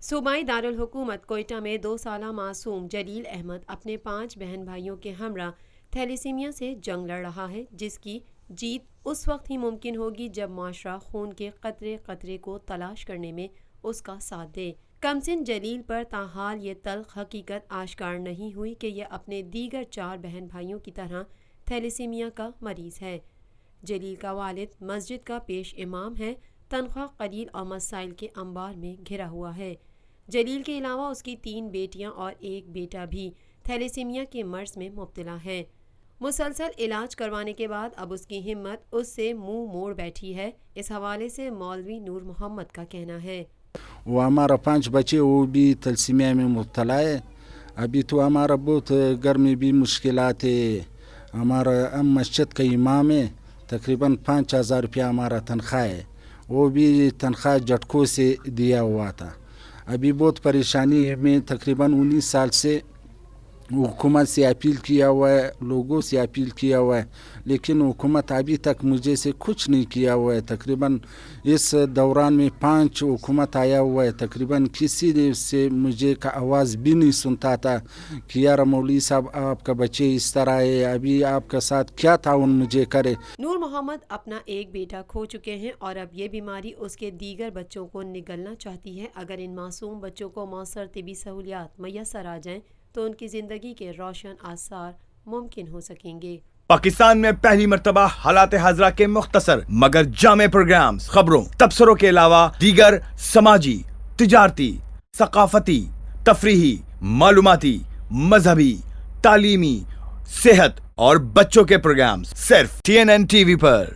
सूबाई दारुल हुकूमत कोयटा में 2 साला मासूम जलील अहमद अपने 5 बहन भाइयों के हमरा थैलेसीमिया से जंग लड़ रहा है, जिसकी जीत उस वक्त ही मुमकिन होगी जब माशरा खून के कतरे कतरे को तलाश करने में उसका साथ दे। कमसिन जलील पर ताहाल ये तल्ख हकीकत आश्कार नहीं हुई कि यह अपने दीगर 4 बहन भाइयों की तरह थैलेसीमिया का मरीज़ है। जलील का वालिद मस्जिद का पेश इमाम है, तनख्वाह कलील और मसाइल के अंबार में घिरा हुआ है। जलील के अलावा उसकी 3 बेटियां और 1 बेटा भी थैलेसीमिया के मर्ज में मुब्तला है। मुसलसल इलाज करवाने के बाद अब उसकी हिम्मत उससे मुंह मोड़ बैठी है। इस हवाले से मौलवी नूर मोहम्मद का कहना है, वो हमारा 5 बच्चे वो भी थैलेसीमिया में मुब्तला है। अभी तो हमारा बहुत घर में भी मुश्किलात है। हमारा मस्जिद का इमाम है, तकरीबन 5000 रुपया हमारा तनख्वाह है, वो भी तनख्वाह झटकों से दिया हुआ था। अभी बहुत परेशानी है। मैं तकरीबन 19 साल से हुकूमत से अपील किया हुआ है, लोगों से अपील किया हुआ है, लेकिन हुकूमत अभी तक मुझे से कुछ नहीं किया हुआ है। तकरीबन इस दौरान में 5 हुकूमत आया हुआ है, तकरीबन किसी ने से मुझे का आवाज़ भी नहीं सुनता था कि यार मौलवी साहब आपका बच्चे इस तरह है, अभी आपका साथ क्या ताउन मुझे करे। नूर मोहम्मद अपना एक बेटा खो चुके हैं और अब ये बीमारी उसके दीगर बच्चों को निगलना चाहती है। अगर इन मासूम बच्चों को मौसर तिबी सहूलियात मैसर आ जाएं तो उनकी जिंदगी के रोशन आसार मुमकिन हो सकेंगे। पाकिस्तान में पहली मर्तबा हालात हाजरा के मुख्तसर मगर जामे प्रोग्राम्स, खबरों, तबसरों के अलावा दीगर समाजी, तिजारती, सकाफती, तफरीही, मालूमाती, मजहबी, तालीमी, सेहत और बच्चों के प्रोग्राम्स सिर्फ TNN TV पर।